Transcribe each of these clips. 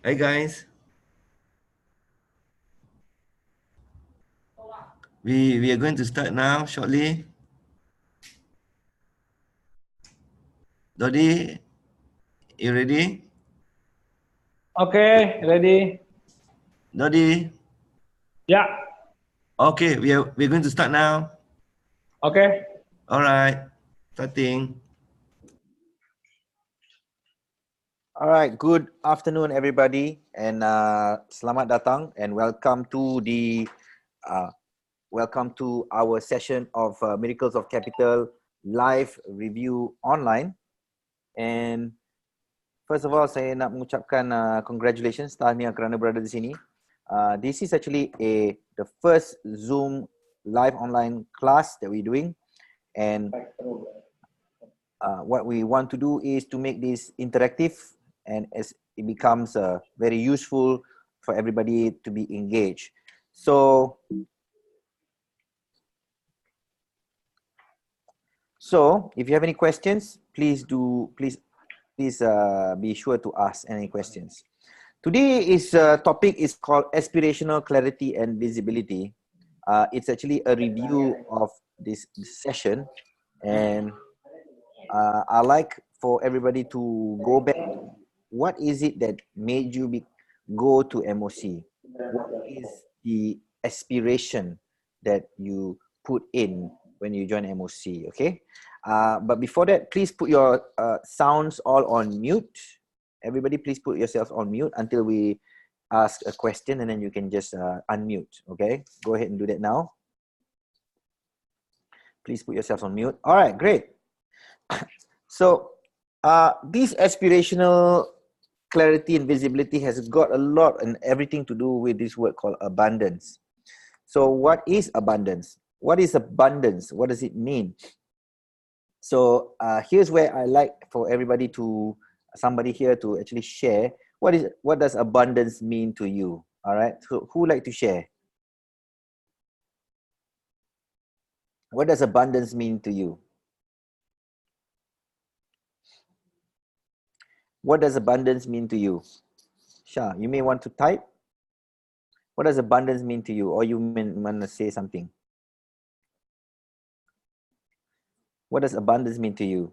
Hi guys, we are going to start now shortly. Dodi, you ready? Okay, ready? Dodi, Yeah, okay, we're going to start now. okay. All right, starting. All right, good afternoon, everybody, and selamat datang and welcome to our session of Miracles of Capital live review online. And first of all, saya nak mengucapkan congratulations tahniah kerana berada di sini. This is actually the first Zoom live online class that we're doing, and what we want to do is to make this interactive, and as it becomes very useful for everybody to be engaged. So if you have any questions, please be sure to ask any questions. Today's topic is called aspirational clarity and visibility. It's actually a review of this session, and I like for everybody to go back. What is it that made you go to MOC? What is the aspiration that you put in when you join MOC? Okay, but before that, please put your sounds all on mute. Everybody, please put yourselves on mute until we ask a question, and then you can just unmute. Okay, go ahead and do that now. Please put yourselves on mute. All right, great. So this aspirational clarity and visibility has got a lot and everything to do with this word called abundance. So what is abundance? What is abundance? What does it mean? So here's where I like for everybody to, somebody here to actually share what does abundance mean to you? All right, so who would like to share? What does abundance mean to you? What does abundance mean to you? Shah, you may want to type. What does abundance mean to you? Or you may want to say something. What does abundance mean to you?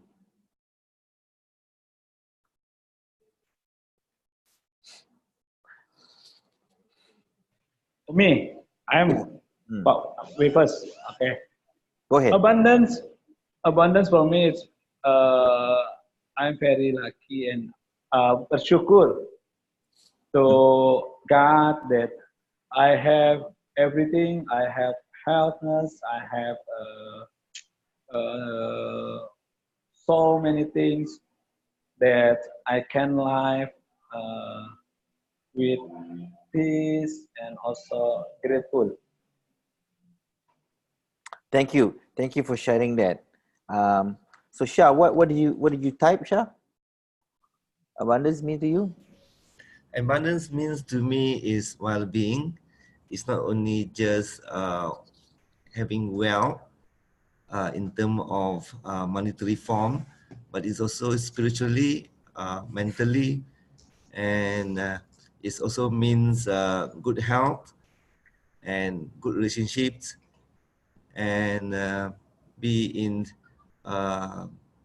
To me, I'm wait first. Okay. Go ahead. Abundance for me is I'm very lucky and bersyukur to God that I have everything. I have healthness. I have so many things that I can live with peace and also grateful. Thank you for sharing that. So Shah, what did you type, Shah? Abundance mean to you? Abundance means to me is well-being. It's not only just having wealth in terms of monetary form, but it's also spiritually, mentally, and it also means good health and good relationships, and be in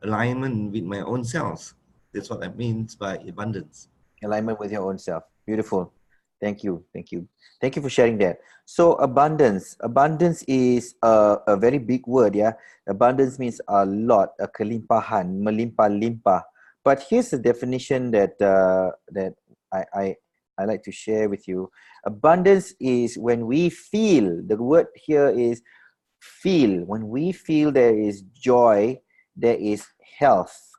alignment with my own self. That's what I mean by abundance. Alignment with your own self. Beautiful. Thank you for sharing that. So abundance is a very big word. Yeah, abundance means a lot, a kelimpahan, melimpah-limpah. But here's the definition that I like to share with you. Abundance is when we feel, the word here is feel, when we feel there is joy, there is health,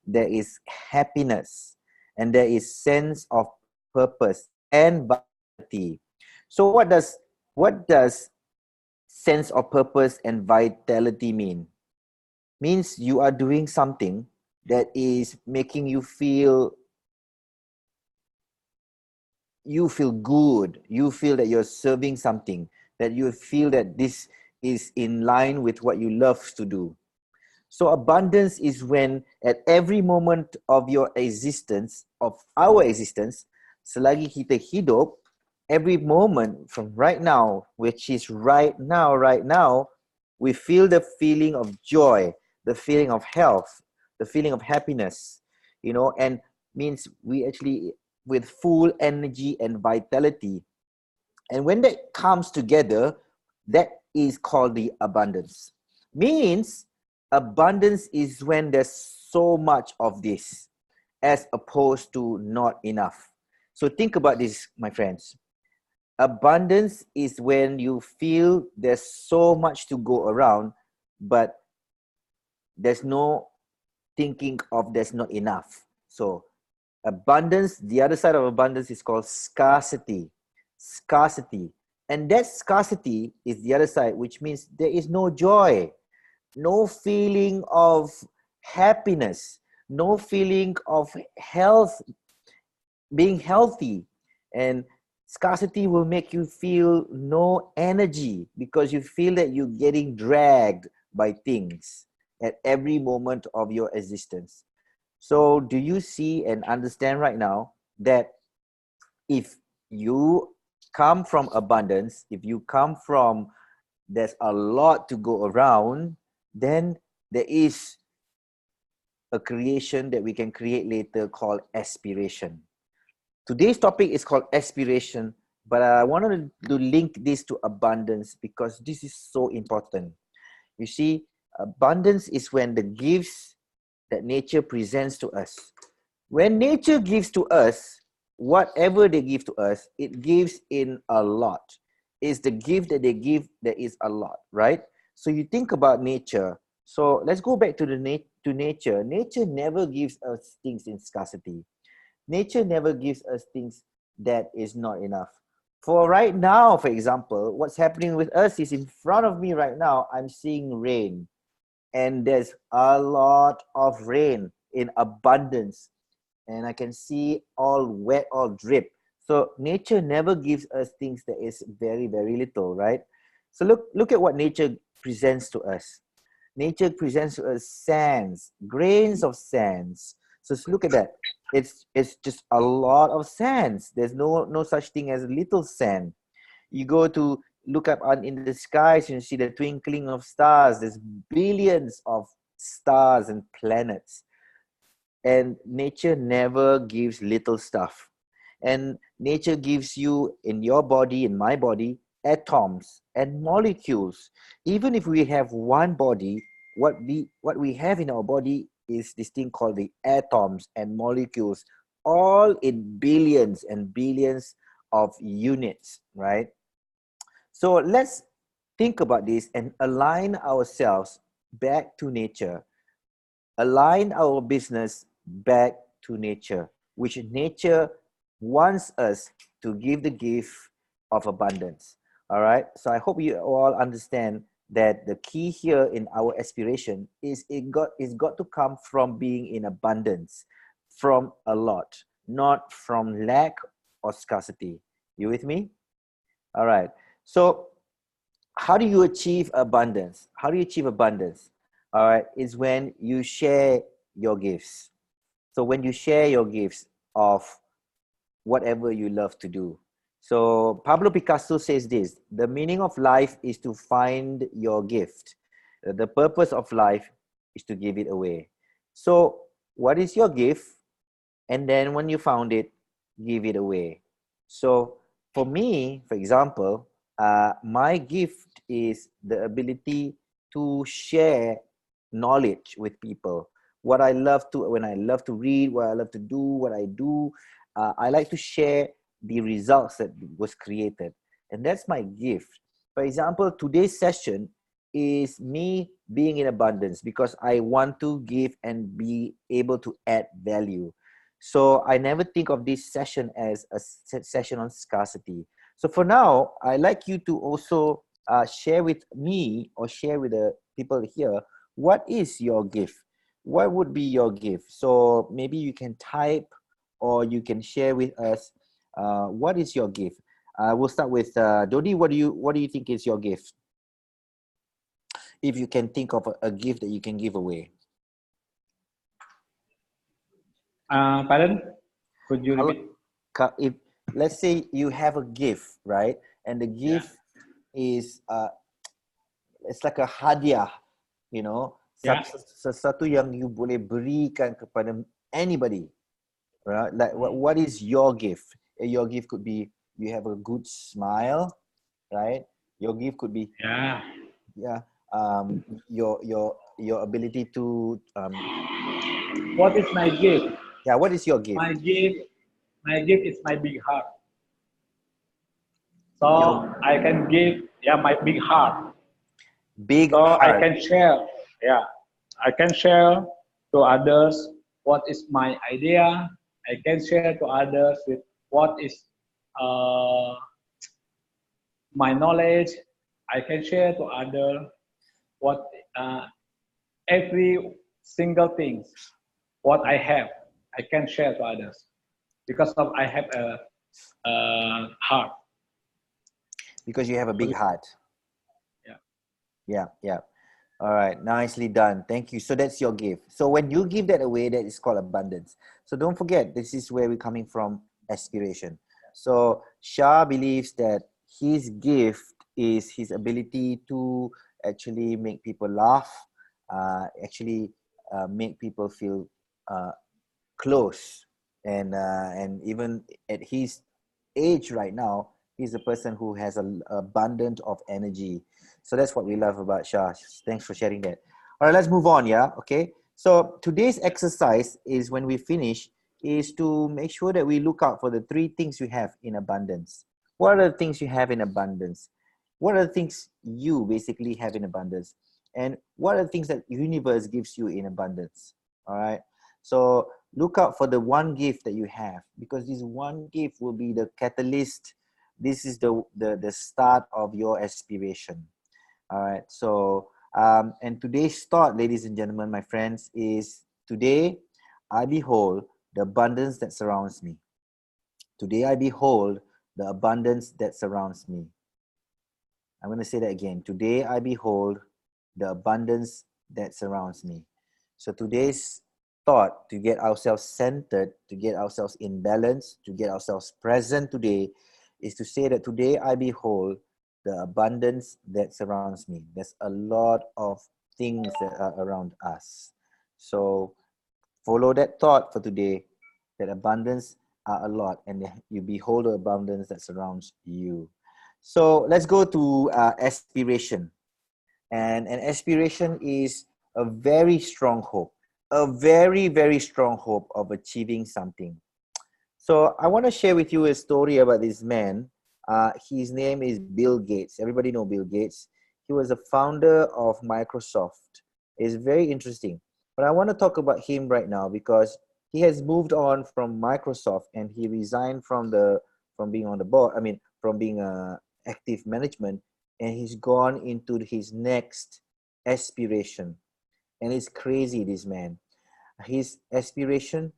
there is happiness, and there is sense of purpose and vitality. So what does sense of purpose and vitality mean? Means you are doing something that is making you feel good, you feel that you're serving something, that you feel that this is in line with what you love to do. So abundance is when at every moment of your existence, of our existence, selagi kita hidup, every moment from right now, which is right now, we feel the feeling of joy, the feeling of health, the feeling of happiness, you know, and means we actually with full energy and vitality. And when that comes together, that is called the abundance. Means abundance is when there's so much of this as opposed to not enough. So think about this, my friends. Abundance is when you feel there's so much to go around, but there's no thinking of there's not enough. So abundance, the other side of abundance is called scarcity. Scarcity. And that scarcity is the other side, which means there is no joy, no feeling of happiness, no feeling of health, being healthy. And scarcity will make you feel no energy because you feel that you're getting dragged by things at every moment of your existence. So do you see and understand right now that if you come from abundance, if you come from there's a lot to go around, then there is a creation that we can create later called aspiration. Today's topic is called aspiration, but I wanted to link this to abundance because this is so important. You see, abundance is when the gifts that nature presents to us. When nature gives to us, whatever they give to us, it gives in a lot. It's the gift that they give that is a lot, right? So you think about nature. So let's go back to nature. Nature never gives us things in scarcity. Nature never gives us things that is not enough. For right now, for example, what's happening with us is in front of me right now, I'm seeing rain. And there's a lot of rain in abundance. And I can see all wet, all drip. So nature never gives us things that is very, very little, right? So look at what nature presents to us. Nature presents to us sands, grains of sands. So look at that. It's just a lot of sands. There's no such thing as little sand. You go to look up in the skies and you see the twinkling of stars. There's billions of stars and planets. And nature never gives little stuff. And nature gives you in your body, in my body, atoms and molecules. Even if we have one body, what we have in our body is this thing called the atoms and molecules, all in billions and billions of units, right? So let's think about this and align ourselves back to nature. Align our business back to nature, which nature wants us to give the gift of abundance. All right. So I hope you all understand that the key here in our aspiration is it's got to come from being in abundance, from a lot, not from lack or scarcity. You with me? All right. So how do you achieve abundance? How do you achieve abundance? All right, is when you share your gifts. So when you share your gifts of whatever you love to do. So Pablo Picasso says this: the meaning of life is to find your gift. The purpose of life is to give it away. So what is your gift? And then when you found it, give it away. So for me, for example, my gift is the ability to share knowledge with people. What I love to, when I love to read, what I love to do, what I do, I like to share the results that was created. And that's my gift. For example, today's session is me being in abundance because I want to give and be able to add value. So I never think of this session as a session on scarcity. So for now, I like you to also share with me or share with the people here, what is your gift? What would be your gift? So maybe you can type or you can share with us what is your gift. We'll start with Dodi. What do you think is your gift? If you can think of a gift that you can give away. Pardon? Could you repeat? If let's say you have a gift, right? And the Yeah. gift is it's like a hadiah, you know, Yeah. sesuatu yang you boleh berikan kepada anybody, right? Like what is your gift? Your gift could be you have a good smile, right? Your gift could be Yeah. yeah, your ability to What is my gift? yeah. What is your gift? My gift is my big heart. So Your I can give, yeah, my big heart. big So I heart. can share, yeah, I can share to others what is my idea. I can share to others with what is uh, my knowledge. I can share to others what every single thing what I have. I can share to others because of I have a heart. Because you have a big heart. Yeah. Yeah, yeah. All right, nicely done. Thank you. So that's your gift. So when you give that away, that is called abundance. So don't forget, this is where we're coming from, aspiration. So Shah believes that his gift is his ability to actually make people laugh, actually make people feel uh, close, and even at his age right now, he's a person who has an abundance of energy. So that's what we love about Shah. Thanks for sharing that. All right, let's move on. Yeah, okay. So today's exercise is when we finish is to make sure that we look out for the three things you have in abundance. What are the things you have in abundance? What are the things you basically have in abundance? And what are the things that universe gives you in abundance? All right. So look out for the one gift that you have, because this one gift will be the catalyst. This is the start of your aspiration. All right. So and today's thought, ladies and gentlemen, my friends, is today I behold the abundance that surrounds me. Today I behold the abundance that surrounds me. I'm going to say that again. Today I behold the abundance that surrounds me. So today's thought, to get ourselves centered, to get ourselves in balance, to get ourselves present today, is to say that today I behold the abundance that surrounds me. There's a lot of things that are around us. So follow that thought for today, that abundance are a lot, and you behold the abundance that surrounds you. So let's go to aspiration. And an aspiration is a very strong hope, a very, very strong hope of achieving something. So I want to share with you a story about this man. His name is Bill Gates. Everybody know Bill Gates. He was a founder of Microsoft. It's very interesting. But I want to talk about him right now because he has moved on from Microsoft, and he resigned from being on the board. I mean, from being active management, and he's gone into his next aspiration. And it's crazy, this man. His aspiration,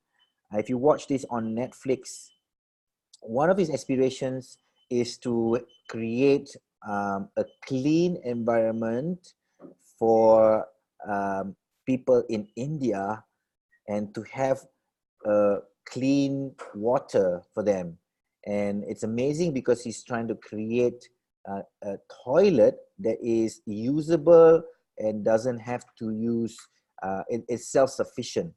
if you watch this on Netflix, one of his aspirations is to create a clean environment for people in India, and to have clean water for them. And it's amazing because he's trying to create a toilet that is usable and doesn't have to use, it's self-sufficient.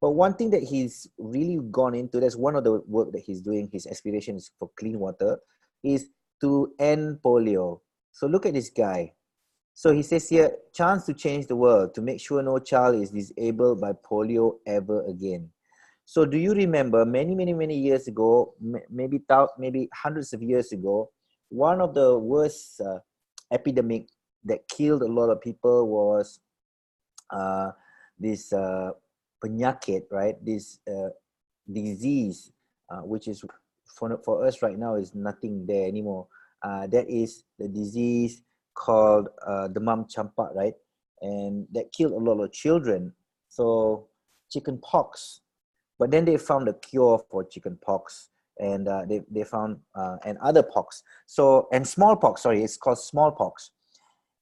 But one thing that he's really gone into, that's one of the work that he's doing, his aspiration is for clean water, is to end polio. So look at this guy. So he says here, chance to change the world, to make sure no child is disabled by polio ever again. So do you remember many years ago, maybe hundreds of years ago, one of the worst epidemic that killed a lot of people was this penyakit, right? This disease, which is for us right now is nothing there anymore. That is the disease called demam campak, right? And that killed a lot of children. So chicken pox. But then they found a cure for chicken pox, and they found and other pox. So, and smallpox, sorry, it's called smallpox.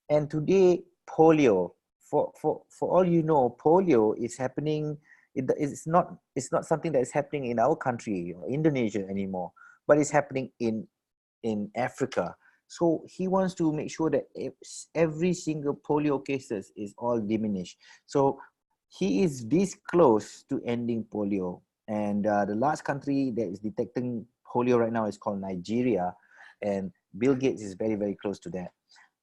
And today, polio, for all you know, polio is happening. It's not something that is happening in our country or Indonesia anymore. but it's happening in Africa. So he wants to make sure that every single polio cases is all diminished. So he is this close to ending polio. And the last country that is detecting polio right now is called Nigeria. And Bill Gates is very, very close to that.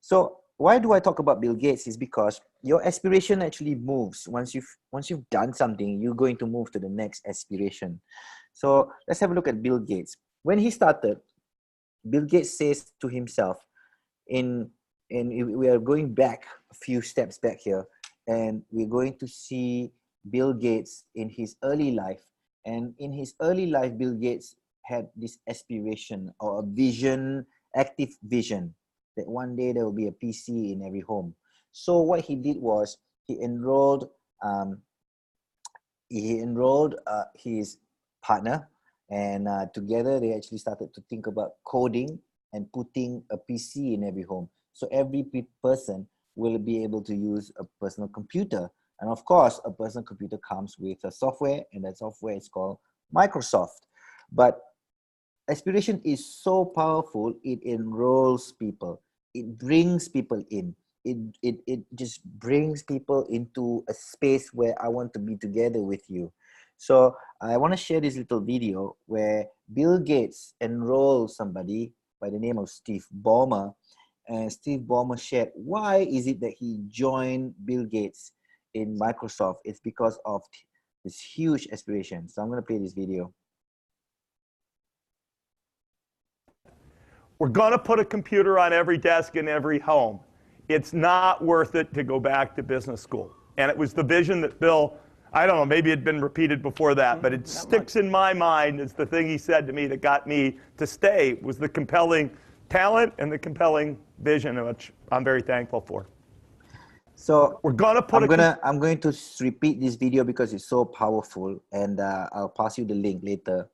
So why do I talk about Bill Gates is because your aspiration actually moves. Once you've done something, you're going to move to the next aspiration. So let's have a look at Bill Gates. When he started, Bill Gates says to himself, and we are going back a few steps back here, and we're going to see Bill Gates in his early life. And in his early life, Bill Gates had this aspiration or a vision, active vision, that one day there will be a PC in every home. So what he did was he enrolled his partner, and together they actually started to think about coding and putting a PC in every home. So every person will be able to use a personal computer. And of course, a personal computer comes with a software, and that software is called Microsoft. But aspiration is so powerful, it enrolls people. It brings people in. It just brings people into a space where I want to be together with you. So I want to share this little video where Bill Gates enrolled somebody by the name of Steve Ballmer, and Steve Ballmer shared why is it that he joined Bill Gates in Microsoft. It's because of this huge aspiration. So I'm going to play this video. We're going to put a computer on every desk in every home. It's not worth it to go back to business school. And it was the vision that Bill, I don't know, maybe it had been repeated before that, but it sticks in my mind as the thing he said to me that got me to stay, was the compelling talent and the compelling vision, which I'm very thankful for. So we're going to put I'm going to repeat this video because it's so powerful, and I'll pass you the link later.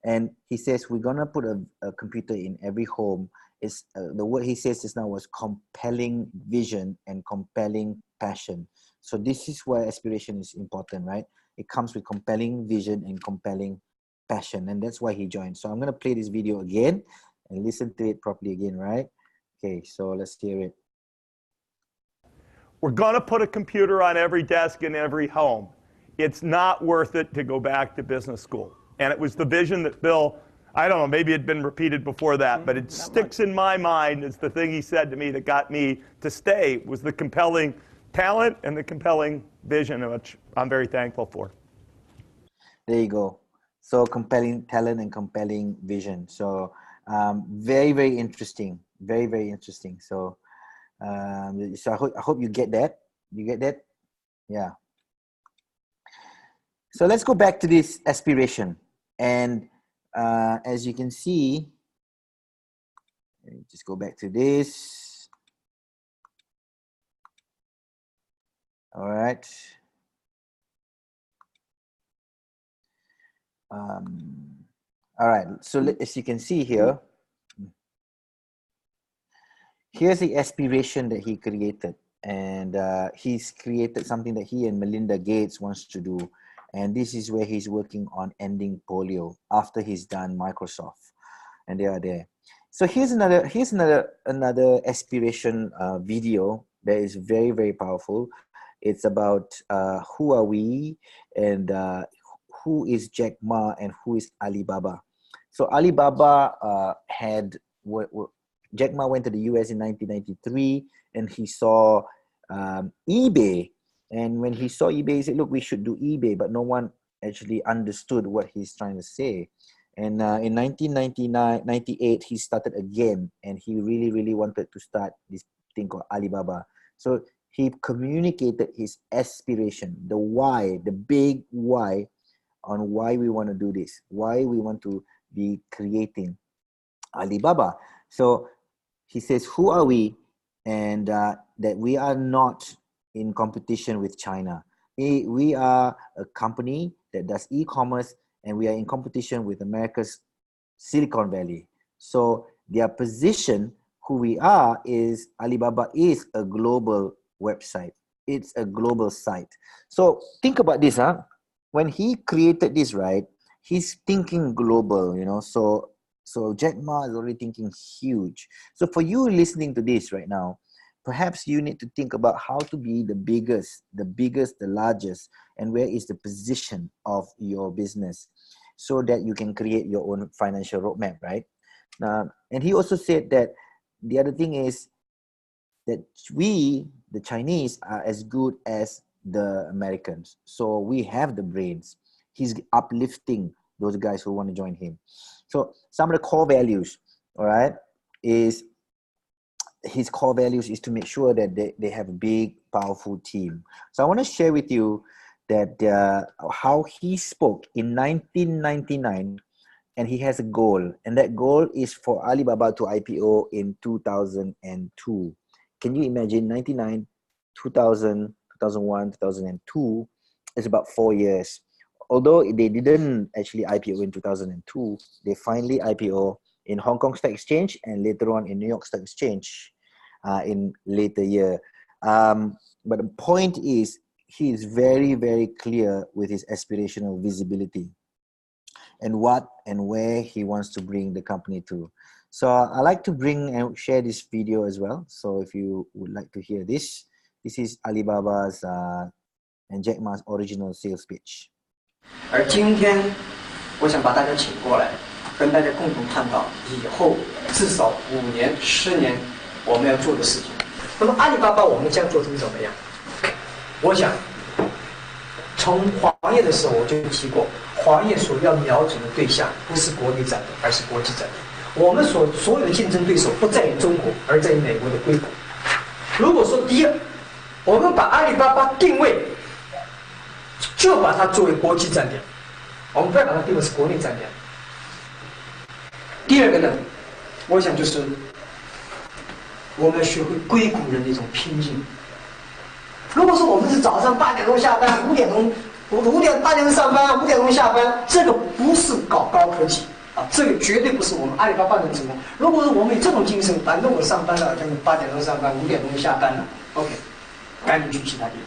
And he says, we're going to put a computer in every home. It's, the word he says just now was compelling vision and compelling passion. So this is why aspiration is important, right? It comes with compelling vision and compelling passion. And that's why he joined. So I'm going to play this video again and listen to it properly again, right? Okay, so let's hear it. We're going to put a computer on every desk in every home. It's not worth it to go back to business school. And it was the vision that Bill, I don't know, maybe it had been repeated before that, but it sticks in my mind as the thing he said to me that got me to stay, was the compelling talent and the compelling vision, which I'm very thankful for. There you go. So compelling talent and compelling vision. So very, very interesting. Very, very interesting. So, so I hope you get that. You get that? Yeah. So let's go back to this aspiration. And as you can see, let me just go back to this. All right. All right. So as you can see here, here's the aspiration that he created. And he's created something that he and Melinda Gates wants to do. And this is where he's working on ending polio after he's done Microsoft, and they are there. So here's another aspiration video that is very, very powerful. It's about who are we, and who is Jack Ma, and who is Alibaba. So Alibaba Jack Ma went to the US in 1993, and he saw eBay. And when he saw eBay, he said, look, we should do eBay, but no one actually understood what he's trying to say. And in 1998, he started again, and he really, really wanted to start this thing called Alibaba. So he communicated his aspiration, the why, the big why, on why we want to do this, why we want to be creating Alibaba. So he says, who are we? And that we are not in competition with China. We are a company that does e-commerce, and we are in competition with America's Silicon Valley. So their position, who we are, is Alibaba is a global website. It's a global site. So think about this, huh? When he created this, right, he's thinking global, you know. So So Jack Ma is already thinking huge. So for you listening to this right now, perhaps you need to think about how to be the biggest, the largest, and where is the position of your business so that you can create your own financial roadmap, right? And he also said that the other thing is that we, the Chinese, are as good as the Americans. So we have the brains. He's uplifting those guys who want to join him. So some of the core values, all right, is his core values is to make sure that they have a big, powerful team. So I want to share with you that how he spoke in 1999, and he has a goal, and that goal is for Alibaba to IPO in 2002. Can you imagine 99, 2000, 2001, 2002? It's about 4 years. Although they didn't actually IPO in 2002, they finally IPO in Hong Kong Stock Exchange and later on in New York Stock Exchange in later year. But the point is, he is very, very clear with his aspirational visibility and what and where he wants to bring the company to. So I like to bring and share this video as well. So if you would like to hear this, this is Alibaba's and Jack Ma's original sales pitch. 而今天，我想把大家请过来，跟大家共同探讨以后至少5年、10年我们要做的事情。那么阿里巴巴我们将做成怎么样？我想，从黄页的时候我就提过，黄页所要瞄准的对象不是国内战略，而是国际战略。我们所有的竞争对手不在于中国，而在于美国的硅谷。如果说第一，我们把阿里巴巴定位。 就把它作为国际战略，我们不要把它定为是国内战略。第二个呢，我想就是我们要学会硅谷人的一种拼劲。如果说我们是早上8点钟下班，5点钟8点钟上班，5点钟下班，这个不是搞高科技啊，这个绝对不是我们阿里巴巴能成功。如果是我们有这种精神，反正我上班了，就是8点钟上班，5点钟下班了 ，OK， 赶紧去其他地方。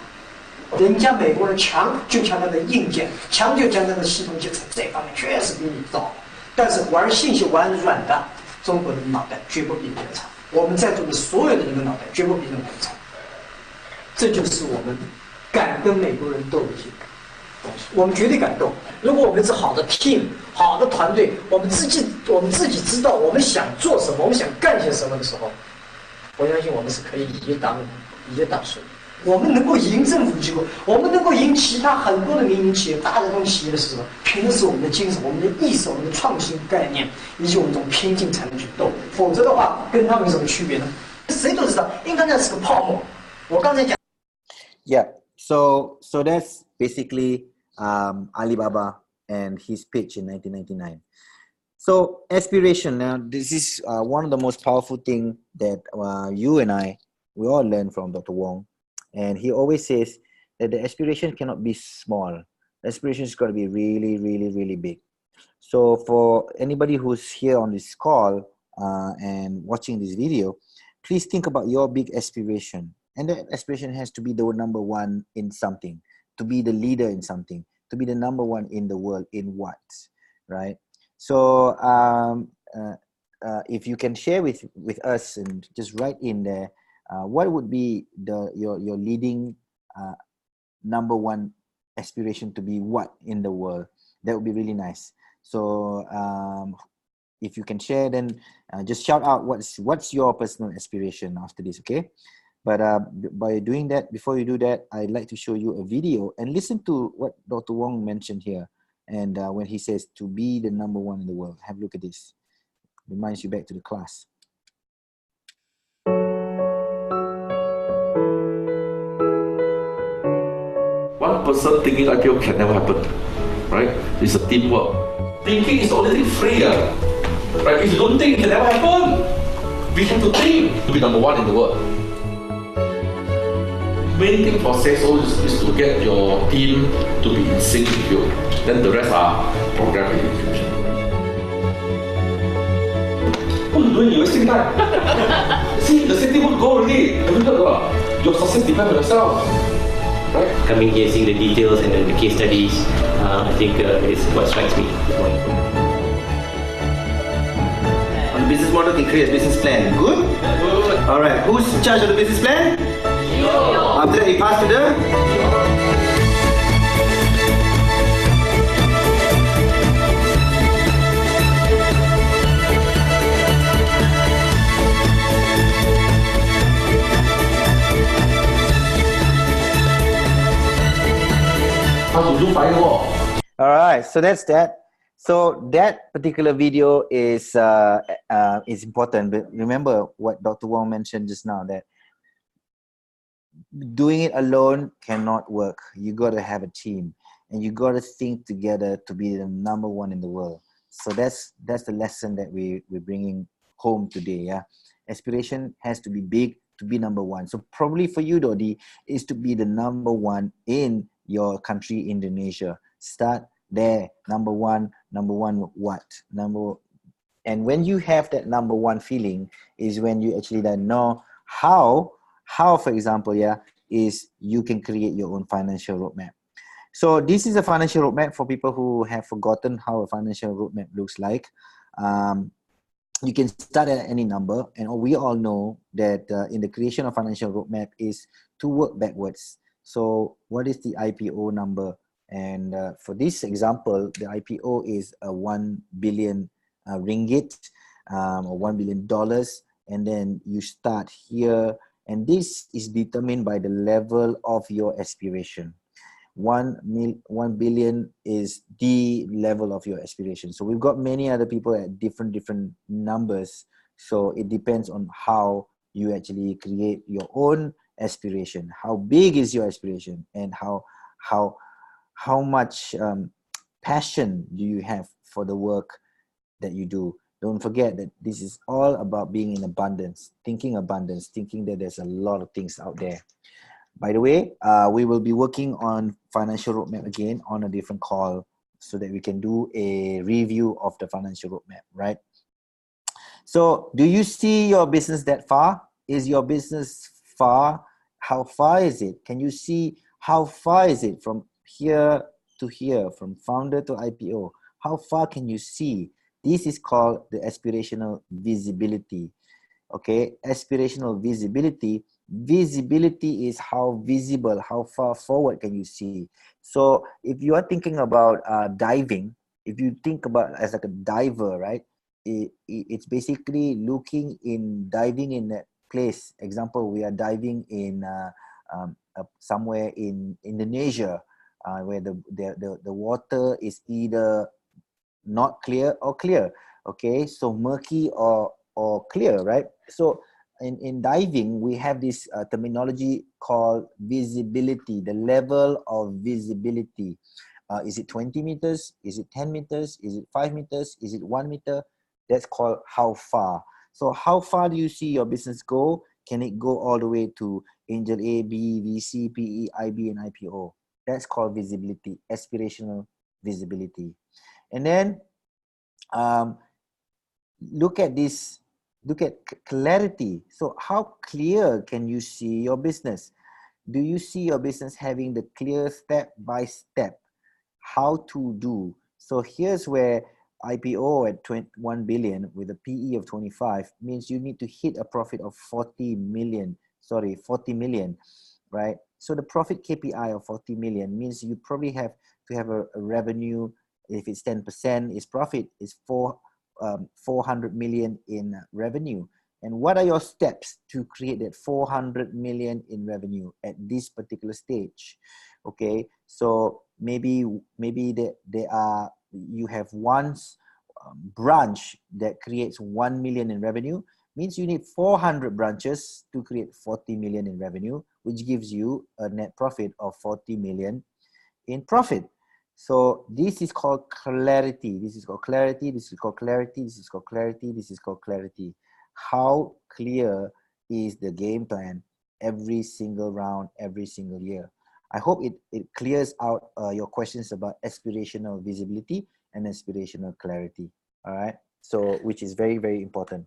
人家美国人强就强他的硬件，强就强他的系统建设，这方面确实比你糟。但是玩信息玩软的，中国人的脑袋绝不比别人差。我们在座的所有的人的脑袋绝不比任何人差。这就是我们敢跟美国人斗的一些东西，我们绝对敢斗。如果我们是好的 team、好的团队，我们自己知道我们想做什么，我们想干些什么的时候，我相信我们是可以一挡水。 我们能够赢政府机构，我们能够赢其他很多的民营企业、大的这种企业的是什么？凭的是我们的精神、我们的意识、我们的创新概念，以及我们这种拼劲才能去斗。否则的话，跟他们有什么区别呢？谁都知道，应该那是个泡沫。我刚才讲。Yeah, so that's basically Alibaba and his pitch in 1999. So aspiration. Now, this is one of the most powerful thing that you and we all learn from Dr. Wong. And he always says that the aspiration cannot be small. The aspiration is got to be really, really, really big. So for anybody who's here on this call and watching this video, please think about your big aspiration. And that aspiration has to be the number one in something, to be the leader in something, to be the number one in the world in what, right? So if you can share with us and just write in there, what would be your leading number one aspiration to be what in the world? That would be really nice. So if you can share, then just shout out what's your personal aspiration after this, okay? But by doing that, before you do that, I'd like to show you a video and listen to what Dr. Wong mentioned here. And when he says to be the number one in the world, have a look at this. Reminds you back to the class. One person thinking IPO can never happen, right? It's a teamwork. Thinking is only free, right? If you don't think, it can never happen. We have to think to be number one in the world. Main thing for sales is to get your team to be in sync with you. Then the rest are programmed execution. What are you doing? You're wasting time. See, the same thing would go already. Your success depends on yourself. Right? Coming here, seeing the details and then the case studies, I think is what strikes me. business model can create a business plan. Good? Good. All right. Who's in charge of the business plan? You. After that, you pass to the. How to do firewall? All right. So that's that. So that particular video is important. But remember what Dr. Wong mentioned just now, that doing it alone cannot work. You got to have a team, and you got to think together to be the number one in the world. So that's the lesson that we're bringing home today. Yeah, aspiration has to be big to be number one. So probably for you, Dodi, is to be the number one in your country, Indonesia. Start there. Number one what? And when you have that number one feeling is when you actually then know how, for example, is you can create your own financial roadmap. So this is a financial roadmap for people who have forgotten how a financial roadmap looks like. You can start at any number, and we all know that in the creation of financial roadmap is to work backwards. So what is the IPO number? And for this example, the IPO is 1 billion ringgit or $1 billion. And then you start here, and this is determined by the level of your aspiration. 1 billion is the level of your aspiration. So we've got many other people at different numbers. So it depends on how you actually create your own aspiration. How big is your aspiration, and how much passion do you have for the work that you do? Don't forget that this is all about being in abundance, thinking that there's a lot of things out there. By the way, we will be working on financial roadmap again on a different call so that we can do a review of the financial roadmap, right? So do you see your business that far? Is your business far? How far is it? Can you see how far is it from here to here, from founder to IPO? How far can you see? This is called the aspirational visibility. Okay, aspirational visibility. Visibility is how visible, how far forward can you see. So if you are thinking about diving, if you think about as like a diver, right? It's basically diving in that place. Example, we are diving in somewhere in Indonesia, where the water is either not clear or clear. Okay, so murky or clear, right? So in diving, we have this terminology called visibility, the level of visibility. Is it 20 meters? Is it 10 meters? Is it 5 meters? Is it 1 meter? That's called how far. So how far do you see your business go? Can it go all the way to Angel A, B, VC, PE, IB, and IPO? That's called visibility, aspirational visibility. And then look at this, look at clarity. So how clear can you see your business? Do you see your business having the clear step by step how to do? So here's where IPO at 1 billion with a PE of 25 means you need to hit a profit of 40 million, right? So the profit KPI of 40 million means you probably have to have a revenue. If it's 10%, its profit is 400 million in revenue. And what are your steps to create that 400 million in revenue at this particular stage? Okay, so maybe you have one branch that creates 1 million in revenue, means you need 400 branches to create 40 million in revenue, which gives you a net profit of 40 million in profit. So this is called clarity. This is called clarity. This is called clarity. This is called clarity. This is called clarity. How clear is the game plan every single round, every single year? I hope it clears out your questions about aspirational visibility and aspirational clarity. All right. So which is very, very important.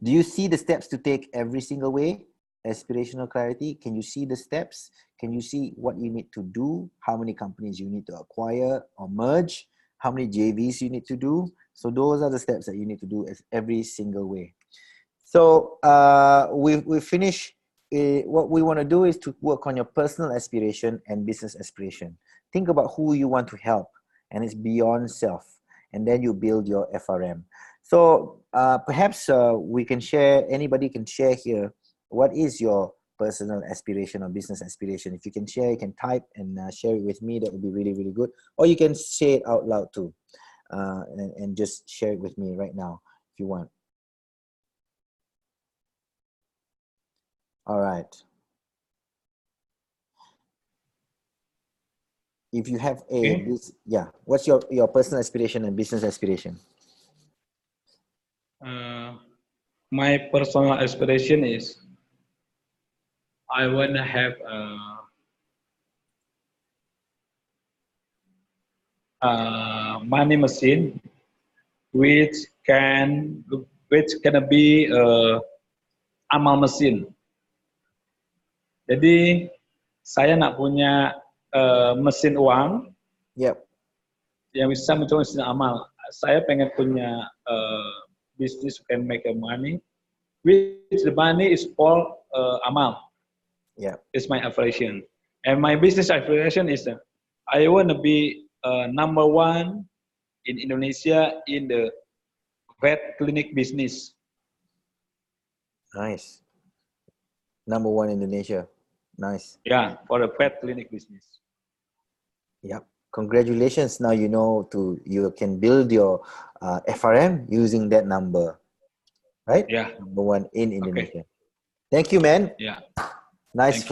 Do you see the steps to take every single way? Aspirational clarity. Can you see the steps? Can you see what you need to do? How many companies you need to acquire or merge? how many JVs you need to do. So those are the steps that you need to do as every single way. So we finish. What we want to do is to work on your personal aspiration and business aspiration. Think about who you want to help, and it's beyond self. And then you build your FRM. So perhaps we can share, anybody can share here, what is your personal aspiration or business aspiration? If you can share, you can type and share it with me. That would be really, really good. Or you can say it out loud too, and just share it with me right now if you want. All right. If you have a, yeah, what's your personal aspiration and business aspiration? My personal aspiration is I want to have a money machine which can be amal mesin. Jadi saya nak punya mesin uang, yep, yang bisa mencoba mesin amal. Saya pengen punya business can make a money, which the money is for amal. Yeah, it's my aspiration, and my business aspiration is I want to be number one in Indonesia in the vet clinic business. Nice. Number one in Indonesia. Nice. Yeah, for the vet clinic business. Yep. Congratulations. Now you know you can build your FRM using that number, right? Yeah. Number one in Indonesia. Okay. Thank you, man. Yeah. Nice.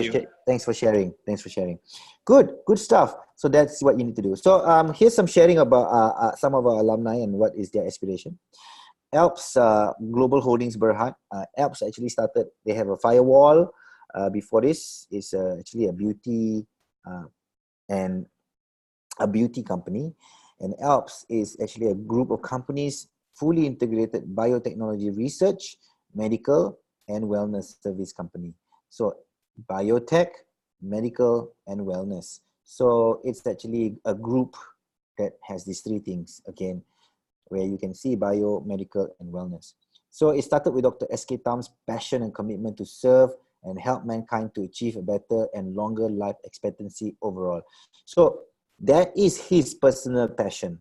Thanks for sharing. Thanks for sharing. Good stuff. So that's what you need to do. So here's some sharing about some of our alumni and what is their aspiration. ALPS Global Holdings Berhad. ALPS actually started. They have a firewall. Before this is actually a beauty and a beauty company, and ALPS is actually a group of companies fully integrated biotechnology research, medical, and wellness service company. So biotech, medical, and wellness. So it's actually a group that has these three things again, where you can see bio, medical, and wellness. So it started with Dr. S.K. Tam's passion and commitment to serve and help mankind to achieve a better and longer life expectancy overall. So that is his personal passion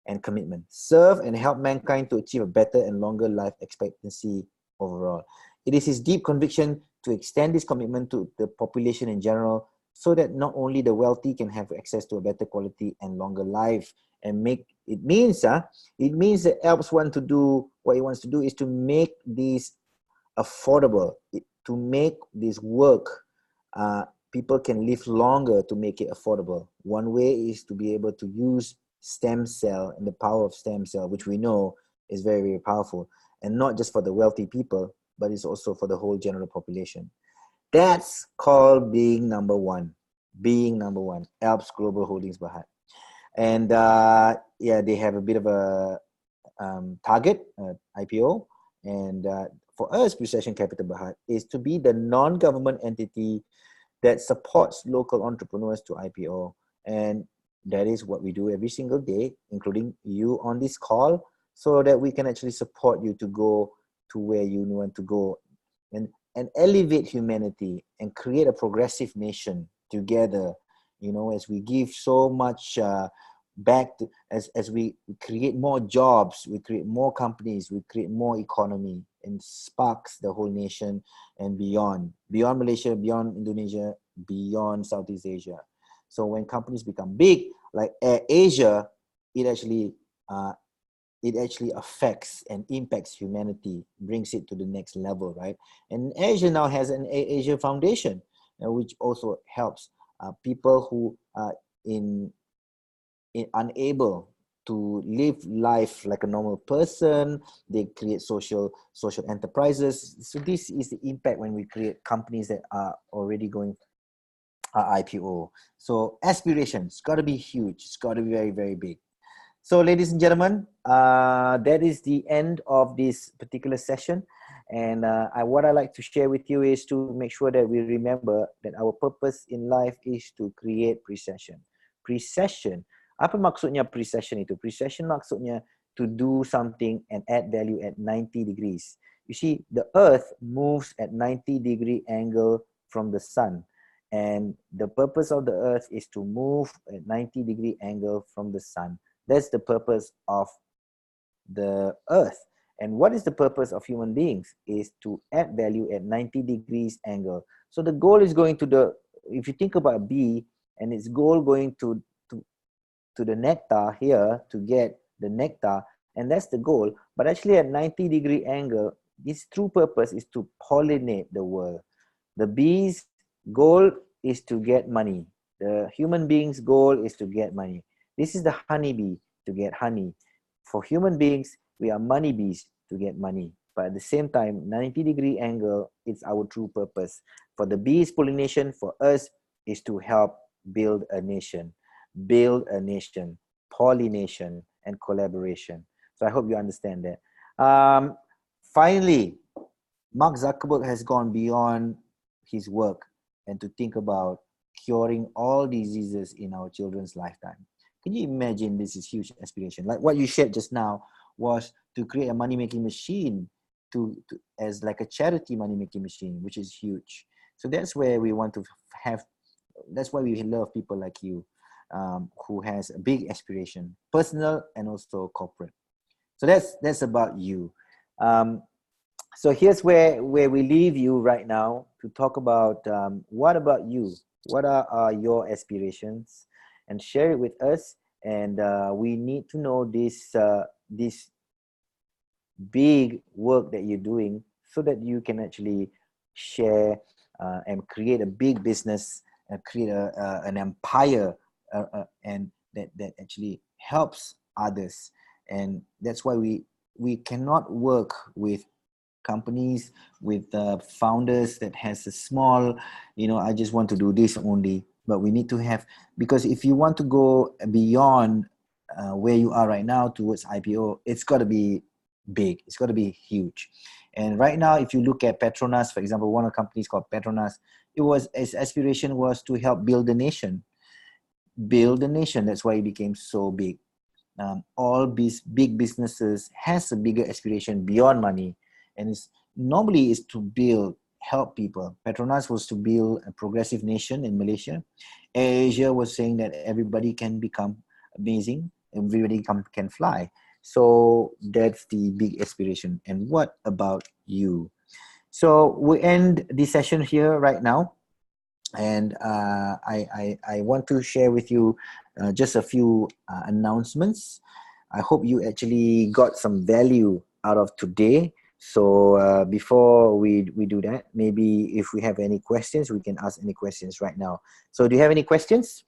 and commitment. Serve and help mankind to achieve a better and longer life expectancy overall. It is his deep conviction to extend this commitment to the population in general, so that not only the wealthy can have access to a better quality and longer life, and make it means that ALPS want to do what he wants to do is to make these affordable, to make this work. People can live longer to make it affordable. One way is to be able to use stem cell and the power of stem cell, which we know is very, very powerful, and not just for the wealthy people, but it's also for the whole general population. That's called being number one. Being number one. ALPS Global Holdings Berhad. And yeah, they have a bit of a target, IPO. And for us, Precession Capital Berhad is to be the non-government entity that supports local entrepreneurs to IPO. And that is what we do every single day, including you on this call, so that we can actually support you to go to where you want to go and elevate humanity and create a progressive nation together, you know, as we give so much back to, as we create more jobs, we create more companies, we create more economy, and sparks the whole nation and beyond Malaysia, beyond Indonesia, beyond Southeast Asia. So when companies become big, like Air Asia, it actually affects and impacts humanity, brings it to the next level, right? And Asia now has an Asia Foundation, which also helps people who are unable to live life like a normal person. They create social enterprises. So this is the impact when we create companies that are already going IPO. So aspirations got to be huge. It's got to be very, very big. So ladies and gentlemen, that is the end of this particular session. And what I like to share with you is to make sure that we remember that our purpose in life is to create precession. Precession, Apa maksudnya precession itu? Precession maksudnya to do something and add value at 90 degrees. You see, the earth moves at 90-degree angle from the sun. And the purpose of the earth is to move at 90-degree angle from the sun. That's the purpose of the earth. And what is the purpose of human beings? Is to add value at 90 degrees angle. So the goal is going to the, if you think about a bee and its goal going to the nectar here to get the nectar, and that's the goal. But actually at 90-degree angle, its true purpose is to pollinate the world. The bee's goal is to get money. The human being's goal is to get money. This is the honeybee, to get honey. For human beings, we are money bees, to get money. But at the same time, 90-degree angle, it's our true purpose. For the bees, pollination, for us, is to help build a nation. Build a nation, pollination, and collaboration. So I hope you understand that. Finally, Mark Zuckerberg has gone beyond his work and to think about curing all diseases in our children's lifetime. Can you imagine? This is huge aspiration. Like what you shared just now was to create a money-making machine as like a charity money-making machine, which is huge. So that's where we want to have, that's why we love people like you. Who has a big aspiration, personal and also corporate. So that's about you. So here's where we leave you right now to talk about what about you? What are your aspirations? And share it with us. And we need to know this big work that you're doing so that you can actually share and create a big business and create an empire. And that actually helps others, and that's why we cannot work with companies with founders that has a small, I just want to do this only. But we need to have, because if you want to go beyond where you are right now towards IPO, it's got to be big, it's got to be huge. And right now, if you look at Petronas, for example, one of the companies called Petronas, its aspiration was to help build the nation. Build a nation. That's why it became so big. All these big businesses has a bigger aspiration beyond money, and it's normally is to help people. Petronas was to build a progressive nation in Malaysia. Asia was saying that everybody can become amazing, everybody can fly. So that's the big aspiration. And what about you? So we end this session here right now. And I want to share with you just a few announcements. I hope you actually got some value out of today. So before we do that, maybe if we have any questions, we can ask any questions right now. So do you have any questions?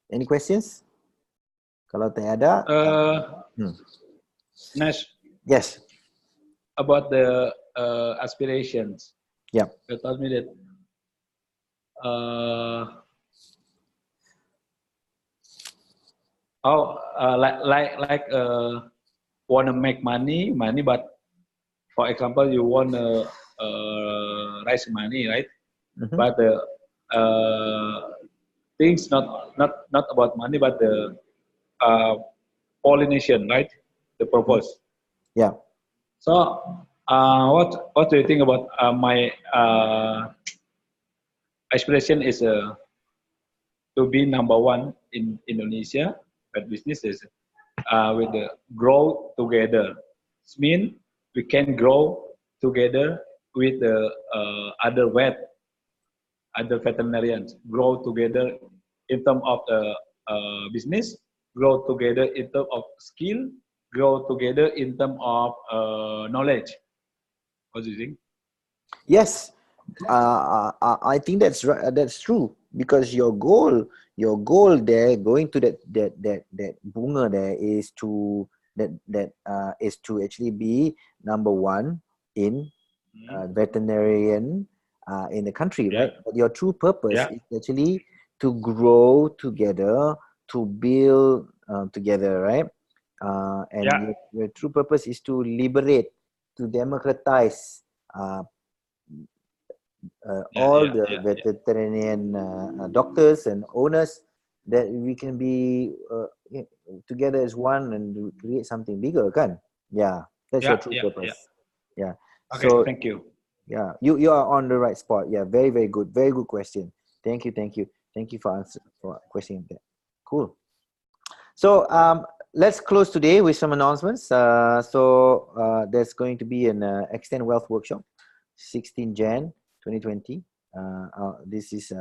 Any questions? Kalau tak ada, Nash. Yes. About the aspirations. Yeah. You told me that want to make money, but for example, you want to raise money, right? Mm-hmm. But things not about money, but the pollination, right? The purpose. Yeah. So, what do you think about my aspiration is to be #1 in Indonesia at businesses with the grow together. It means we can grow together with the other veterinarians, grow together in terms of the business, grow together in terms of skill, grow together in terms of knowledge. What do you think? Yes, I think that's right. That's true, because your goal there, going to that bunga there, is to actually be #1 in veterinarian in the country, right? But your true purpose is actually to grow together, to build together, right? and Yeah. your true purpose is to liberate, to democratize all the veterinarian doctors and owners, that we can be together as one and create something bigger, kan? Yeah, that's your true purpose. Yeah. Okay, So thank you. yeah, you are on the right spot. Yeah, very good, very good question. Thank you for questioning that. Cool. So let's close today with some announcements. There's going to be an Extend Wealth workshop, 16 Jan 2020. This is